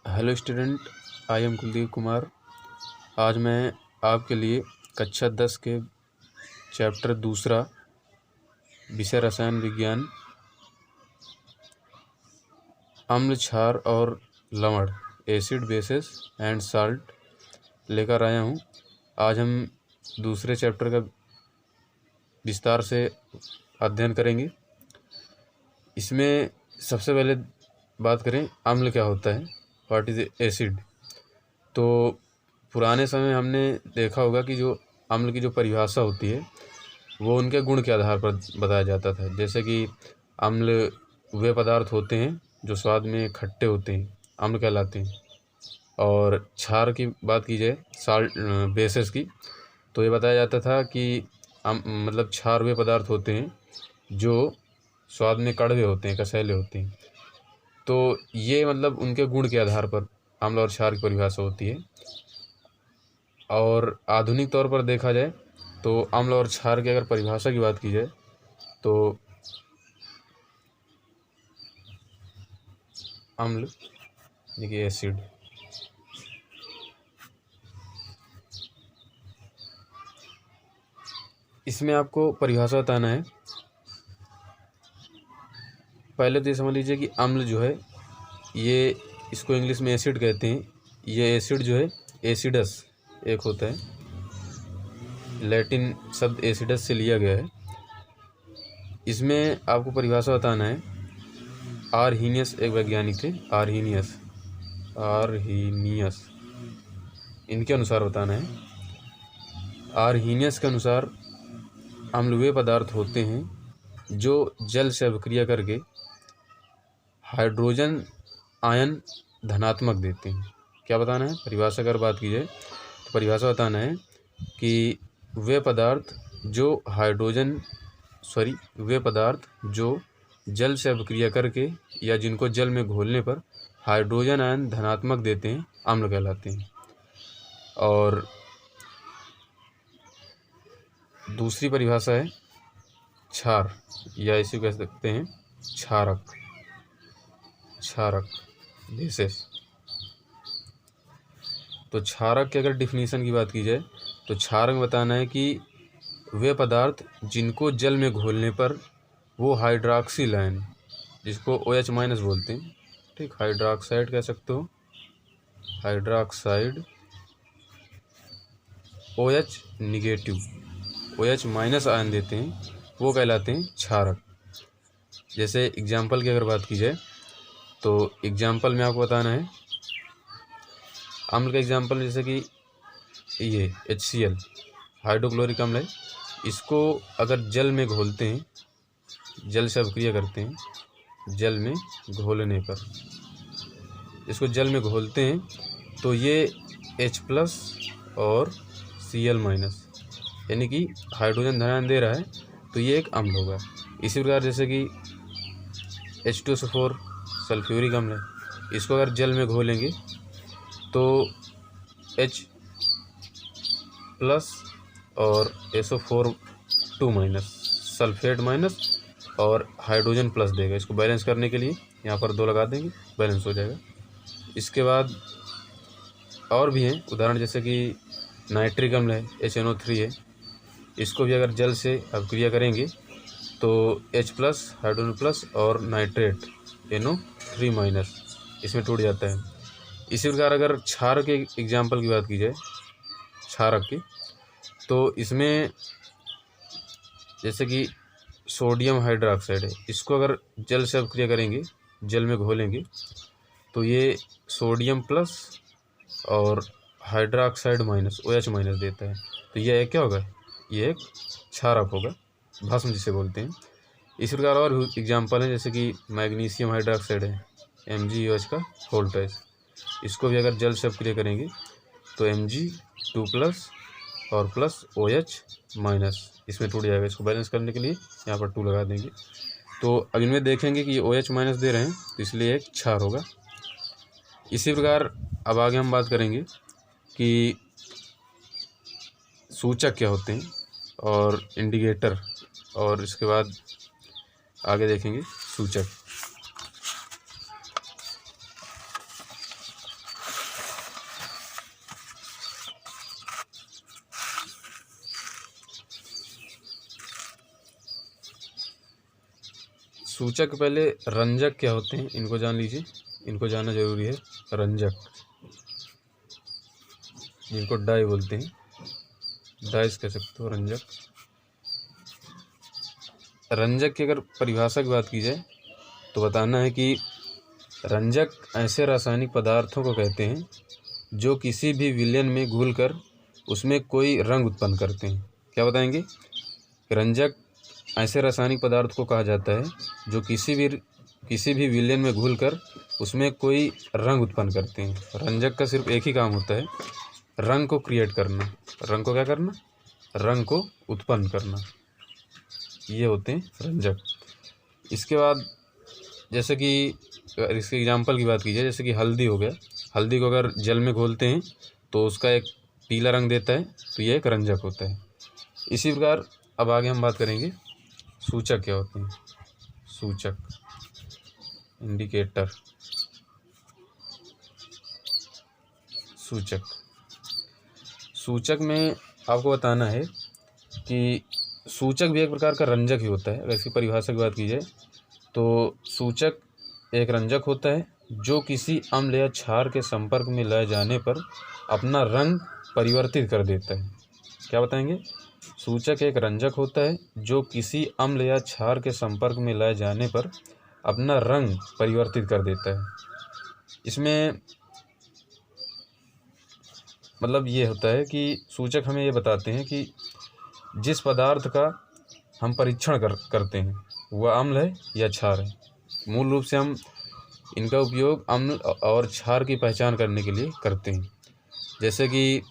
Hello student, I am Kuldeep Kumar. आज मैं आपके लिए कक्षा 10 के चैप्टर दूसरा विषय रसायन विज्ञान अम्ल क्षार और लवण एसिड बेसिस एंड साल्ट लेकर आया हूँ। आज हम दूसरे चैप्टर का विस्तार से अध्ययन करेंगे। इसमें सबसे पहले बात करें अम्ल क्या होता है, व्हाट इज़ एसिड। तो पुराने समय हमने देखा होगा कि जो अम्ल की जो परिभाषा होती है वो उनके गुण के आधार पर बताया जाता था। जैसे कि अम्ल वे पदार्थ होते हैं जो स्वाद में खट्टे होते हैं, अम्ल कहलाते हैं। और क्षार की बात की जाए, साल्ट बेसिस की, तो ये बताया जाता था कि मतलब क्षार वे पदार्थ होते हैं जो स्वाद में कड़वे होते हैं, कसैले होते हैं। तो ये मतलब उनके गुण के आधार पर अम्ल और क्षार की परिभाषा होती है। और आधुनिक तौर पर देखा जाए तो अम्ल और क्षार की अगर परिभाषा की बात की जाए तो अम्ल देखिए एसिड, इसमें आपको परिभाषा बताना है। पहले तो ये समझ लीजिए कि अम्ल जो है ये, इसको इंग्लिश में एसिड कहते हैं। ये एसिड जो है एसिडस एक होता है, लैटिन शब्द एसिडस से लिया गया है। इसमें आपको परिभाषा बताना है। आर्हीनियस एक वैज्ञानिक थे, आर्हीनियस इनके अनुसार बताना है। आर्हीनियस के अनुसार अम्ल वे पदार्थ होते हैं जो जल से अभिक्रिया करके हाइड्रोजन आयन धनात्मक देते हैं। क्या बताना है, परिभाषा अगर बात की जाए तो परिभाषा बताना है कि वे पदार्थ जो जल से अभिक्रिया करके या जिनको जल में घोलने पर हाइड्रोजन आयन धनात्मक देते हैं, अम्ल कहलाते हैं। और दूसरी परिभाषा है क्षार, या इसे कह सकते हैं क्षारक बेसिस। तो क्षारक की अगर डिफिनीशन की बात की जाए तो क्षारक बताना है कि वे पदार्थ जिनको जल में घोलने पर वो हाइड्रॉक्सिल आयन, जिसको OH माइनस बोलते हैं, ठीक, हाइड्रॉक्साइड कह सकते हो, hydroxide, OH negative, OH minus ion देते हैं, वो कहलाते हैं क्षारक। जैसे एग्जाम्पल की अगर बात की जाए तो एग्जाम्पल में आपको बताना है अम्ल का एग्जाम्पल, जैसे कि ये HCl हाइड्रोक्लोरिक अम्ल है। इसको अगर जल में घोलते हैं, जल से अभिक्रिया करते हैं, जल में घोलने पर इसको जल में घोलते हैं तो ये H+ और Cl माइनस, यानी कि हाइड्रोजन धनायन दे रहा है, तो ये एक अम्ल होगा। इसी प्रकार जैसे कि H2SO4 सल्फ्यूरिक अम्ल है, इसको अगर जल में घोलेंगे तो H+ और SO4 माइनस, सल्फेट माइनस और हाइड्रोजन प्लस देगा। इसको बैलेंस करने के लिए यहाँ पर 2 लगा देंगे, बैलेंस हो जाएगा। इसके बाद और भी हैं उदाहरण, जैसे कि नाइट्रिक अम्ल है, HNO3 है। इसको भी अगर जल से अभिक्रिया करेंगे तो H+, हाइड्रोजन प्लस और नाइट्रेट NO3 माइनस, इसमें टूट जाता है। इसी प्रकार अगर क्षार के एग्जाम्पल की बात की जाए, क्षारक की, तो इसमें जैसे कि सोडियम हाइड्रोक्साइड है, इसको अगर जल से अभिक्रिया करेंगे, जल में घोलेंगे, तो ये सोडियम प्लस और हाइड्रोक्साइड माइनस, OH माइनस देता है। तो यह एक क्या होगा, ये एक क्षारक होगा, भस्म जिसे बोलते हैं। इसी प्रकार और एग्जाम्पल है, जैसे कि मैग्नीशियम हाइड्रोक्साइड है, MgOH का वोल्टेज, इसको भी अगर जल से अभिक्रिया करेंगे तो Mg2+ और प्लस OH माइनस, इसमें टूट जाएगा। इसको बैलेंस करने के लिए यहाँ पर 2 लगा देंगे। तो अब इनमें देखेंगे कि ये OH माइनस दे रहे हैं, तो इसलिए एक क्षार होगा। इसी प्रकार अब आगे हम बात करेंगे कि सूचक क्या होते हैं और इंडिकेटर, और इसके बाद आगे देखेंगे सूचक। सूचक के पहले रंजक क्या होते हैं इनको जान लीजिए, इनको जानना जरूरी है। रंजक जिनको डाई बोलते हैं, डाइस कह सकते हो, रंजक। रंजक की अगर परिभाषा की बात की जाए तो बताना है कि रंजक ऐसे रासायनिक पदार्थों को कहते हैं जो किसी भी विलयन में घुलकर उसमें कोई रंग उत्पन्न करते हैं। क्या बताएंगे? रंजक ऐसे रासायनिक पदार्थ को कहा जाता है जो किसी भी विलयन में घुलकर उसमें कोई रंग उत्पन्न करते हैं। रंजक का सिर्फ एक ही काम होता है, रंग को क्रिएट करना। रंग को क्या करना? रंग को उत्पन्न करना। ये होते हैं रंजक। इसके बाद जैसे कि इसके एग्जाम्पल की बात की जाए, जैसे कि हल्दी हो गया। हल्दी को अगर जल में घोलते हैं तो उसका एक पीला रंग देता है, तो ये एक रंजक होता है। इसी प्रकार अब आगे हम बात करेंगे सूचक क्या होते हैं। सूचक, इंडिकेटर। सूचक में आपको बताना है कि सूचक भी एक प्रकार का रंजक ही होता है। अगर इसकी परिभाषा की बात की जाए तो सूचक एक रंजक होता है जो किसी अम्ल या क्षार के संपर्क में लाए जाने पर अपना रंग परिवर्तित कर देता है। क्या बताएंगे? सूचक एक रंजक होता है जो किसी अम्ल या क्षार के संपर्क में लाए जाने पर अपना रंग परिवर्तित कर देता है। इसमें मतलब ये होता है कि सूचक हमें ये बताते हैं कि जिस पदार्थ का हम परीक्षण करते हैं वह अम्ल है या क्षार है। मूल रूप से हम इनका उपयोग अम्ल और क्षार की पहचान करने के लिए करते हैं। जैसे कि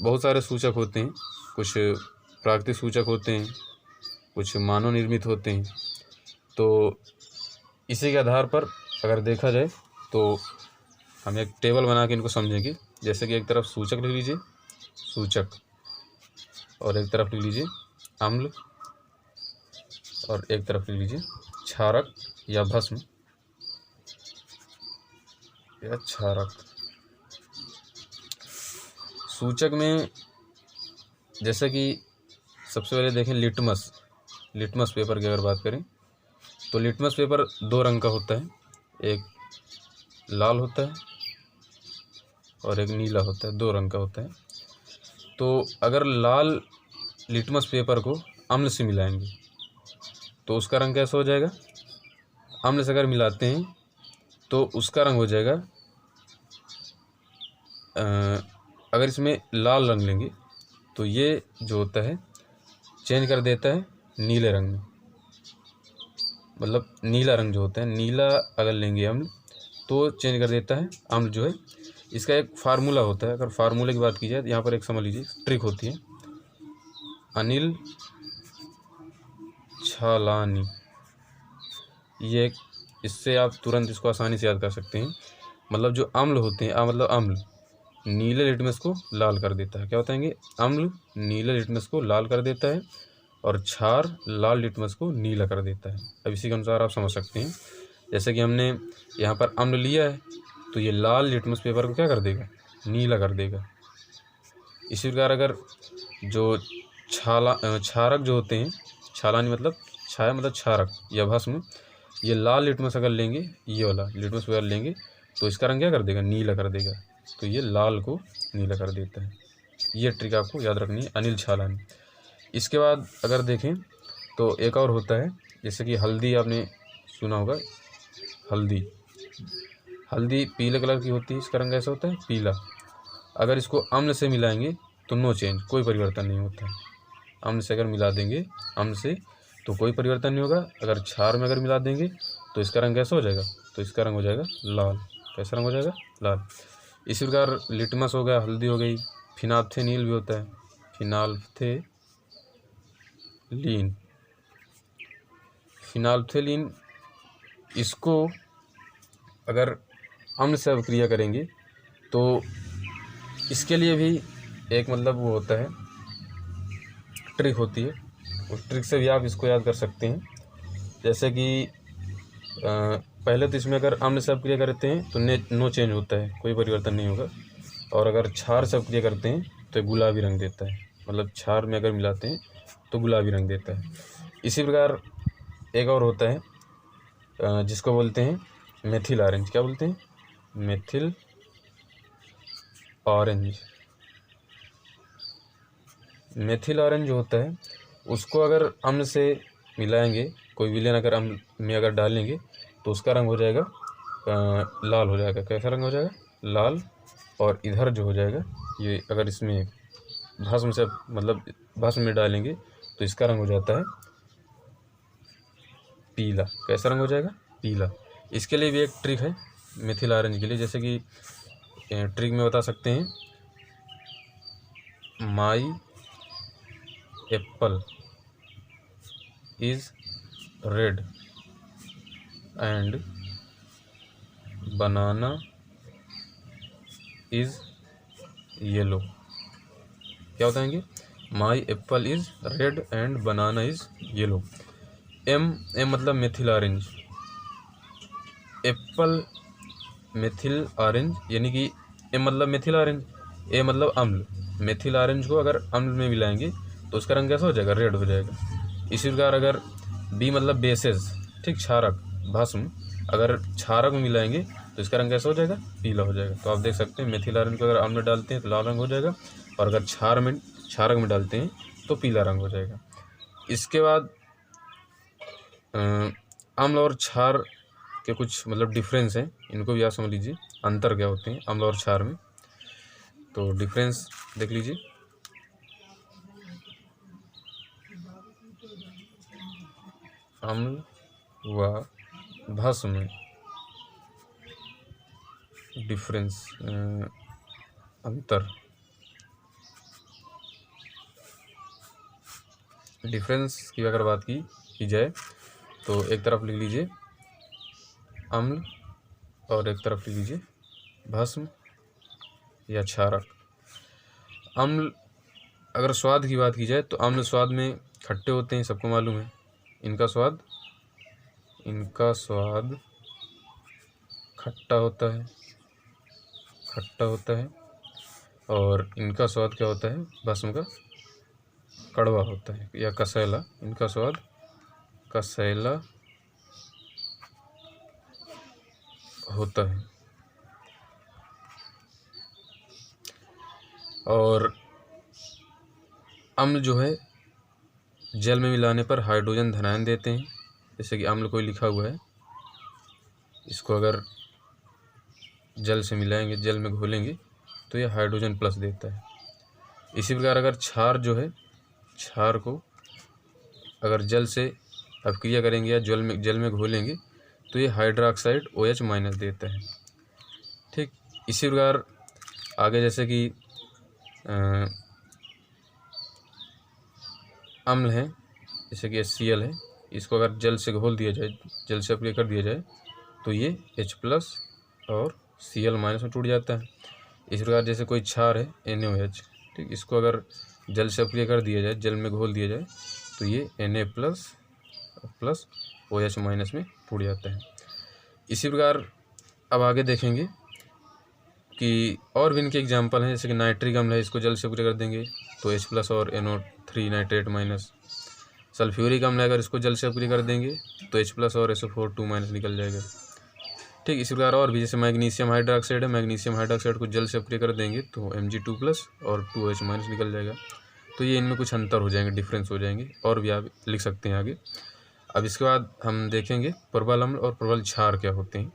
बहुत सारे सूचक होते हैं, कुछ प्राकृतिक सूचक होते हैं, कुछ मानव निर्मित होते हैं। तो इसी के आधार पर अगर देखा जाए तो हम एक टेबल बना के इनको समझेंगे। जैसे कि एक तरफ सूचक लिख लीजिए, सूचक, और एक तरफ लिख लीजिए अम्ल, और एक तरफ लिख लीजिए क्षारक या भस्म या क्षारक। सूचक में जैसे कि सबसे पहले देखें लिटमस पेपर की अगर बात करें तो लिटमस पेपर दो रंग का होता है, एक लाल होता है और एक नीला होता है, दो रंग का होता है। तो अगर लाल लिटमस पेपर को अम्ल से मिलाएंगे तो उसका रंग कैसा हो जाएगा? अम्ल से अगर मिलाते हैं तो उसका रंग हो जाएगा, अगर इसमें लाल रंग लेंगे तो ये जो होता है चेंज कर देता है नीले रंग में। मतलब नीला रंग जो होता है, नीला अगर लेंगे अम्ल तो चेंज कर देता है अम्ल जो है। इसका एक फार्मूला होता है। अगर फार्मूले की बात की जाए तो यहाँ पर एक समझ लीजिए ट्रिक होती है, अनिल छालानी। ये इससे आप तुरंत इसको आसानी से याद कर सकते हैं। मतलब जो अम्ल होते हैं, मतलब अम्ल नीले लिटमस को लाल कर देता है। क्या बताएंगे? अम्ल नीले लिटमस को लाल कर देता है और क्षार लाल लिटमस को नीला कर देता है। अब इसी के अनुसार आप समझ सकते हैं, जैसे कि हमने यहाँ पर अम्ल लिया है तो ये लाल लिटमस पेपर को क्या कर देगा? नीला कर देगा। इसी प्रकार अगर जो क्षारक जो होते हैं, छालानी मतलब छाया मतलब क्षारक या भस्म, ये लाल लिटमस अगर लेंगे, ये वाला लिटमस पेपर लेंगे तो इसका रंग क्या कर देगा? नीला कर देगा। तो ये लाल को नीला कर देता है। ये ट्रिक आपको याद रखनी है, अनिल छालानी। इसके बाद अगर देखें तो एक और होता है, जैसे कि हल्दी आपने सुना होगा। हल्दी पीले कलर की होती है, इसका रंग ऐसा होता है पीला। अगर इसको अम्ल से मिलाएंगे तो नो चेंज, कोई परिवर्तन नहीं होता है। अम्ल से अगर मिला देंगे, अम्ल से, तो कोई परिवर्तन नहीं होगा। अगर क्षार में अगर मिला देंगे तो इसका रंग कैसा हो जाएगा? तो इसका रंग हो जाएगा लाल। कैसा रंग हो जाएगा? लाल। इसी प्रकार लिटमस हो गया, हल्दी हो गई। फिनाप्थेनील भी होता है, फिनाल्फ्थेलीन। इसको अगर अम्ल से अभिक्रिया करेंगे तो इसके लिए भी एक मतलब वो होता है, ट्रिक होती है। उस ट्रिक से भी आप इसको याद कर सकते हैं। जैसे कि पहले तो इसमें अगर अम्ल से अभिक्रिया करते हैं तो नो चेंज होता है, कोई परिवर्तन नहीं होगा। और अगर क्षार से अभिक्रिया करते हैं तो गुलाबी रंग देता है। मतलब क्षार में अगर मिलाते हैं तो गुलाबी रंग देता है। इसी प्रकार एक और होता है जिसको बोलते हैं मेथिल ऑरेंज। क्या बोलते हैं? Methyl orange. मेथिल ऑरेंज जो होता है उसको अगर अम्ल से मिलाएंगे, कोई विलेन अगर अम्ल में अगर डालेंगे तो उसका रंग हो जाएगा लाल हो जाएगा। कैसा रंग हो जाएगा? लाल। और इधर जो हो जाएगा, ये अगर इसमें भस्म से मतलब भस्म में डालेंगे तो इसका रंग हो जाता है पीला। कैसा रंग हो जाएगा? पीला। इसके लिए भी एक ट्रिक है मेथिल ऑरेंज के लिए, जैसे कि ट्रिक में बता सकते हैं, my apple is red and banana is yellow. क्या बताएंगे? My apple is red and banana is yellow. M मतलब methyl orange, apple methyl orange, यानी कि एम मतलब मेथिल ऑरेंज, ए मतलब अम्ल। मेथिल ऑरेंज को अगर अम्ल में मिलाएंगे तो उसका रंग कैसा हो जाएगा? रेड हो जाएगा। इसी प्रकार अगर बी मतलब बेसेस, ठीक, क्षारक, भस्म, अगर क्षारक में मिलाएंगे तो इसका रंग कैसा हो जाएगा? पीला हो जाएगा। तो आप देख सकते हैं मेथिल ऑरेंज को अगर अम्ल में डालते हैं तो लाल रंग हो जाएगा, और अगर क्षारक में डालते हैं तो पीला रंग हो जाएगा। इसके बाद अम्ल और क्षार के कुछ मतलब डिफरेंस हैं, इनको भी आप समझ लीजिए, अंतर क्या होते हैं अम्ल और क्षार में। तो डिफरेंस देख लीजिए। अम्ल व भस्म में डिफरेंस, अंतर। डिफरेंस की अगर बात की जाए तो एक तरफ लिख लीजिए अम्ल और एक तरफ लिख लीजिए भस्म या क्षारक। अम्ल, अगर स्वाद की बात की जाए तो अम्ल स्वाद में खट्टे होते हैं, सबको मालूम है। इनका स्वाद खट्टा होता है, और इनका स्वाद क्या होता है? भस्म का कड़वा होता है या कसैला। इनका स्वाद कसैला होता है। और अम्ल जो है जल में मिलाने पर हाइड्रोजन धनायन देते हैं। जैसे कि अम्ल कोई लिखा हुआ है, इसको अगर जल से मिलाएंगे, जल में घोलेंगे तो ये हाइड्रोजन प्लस देता है। इसी प्रकार अगर क्षार जो है, क्षार को अगर जल से अपक्रिया करेंगे या जल में घोलेंगे तो ये हाइड्रोक्साइड OH माइनस देता है, ठीक। इसी प्रकार आगे जैसे कि अम्ल है, जैसे कि HCl है, इसको अगर जल से घोल दिया जाए, जल से अपक्रिया कर दिया जाए तो ये H+ और Cl- में टूट जाता है। इस प्रकार जैसे कोई क्षार है NaOH, ठीक, इसको अगर जल से अपक्रिया कर दिया जाए, जल में घोल दिया जाए तो ये Na+ OH- में टूट जाता है। इसी प्रकार अब आगे देखेंगे कि और भी इनके एग्जाम्पल हैं, जैसे कि नाइट्रिक अम्ल है, इसको जल से अपक्रिया कर देंगे तो H+ और NO3 नाइट्रेट माइनस। सल्फ्यूरिक अम्ल है, अगर इसको जल से अपक्रिया कर देंगे तो H+ और SO4 2- निकल जाएगा, ठीक। इसी प्रकार और भी, जैसे मैग्नीशियम हाइड्रोक्साइड है, मैग्नीशियम हाइड्रोक्साइड को जल से अपक्रिया कर देंगे तो Mg2+ और 2H- निकल जाएगा। तो ये इनमें कुछ अंतर हो जाएंगे, डिफरेंस हो जाएंगे, और भी आप लिख सकते हैं आगे। अब इसके बाद हम देखेंगे प्रबल अम्ल और प्रबल क्षार क्या होते हैं।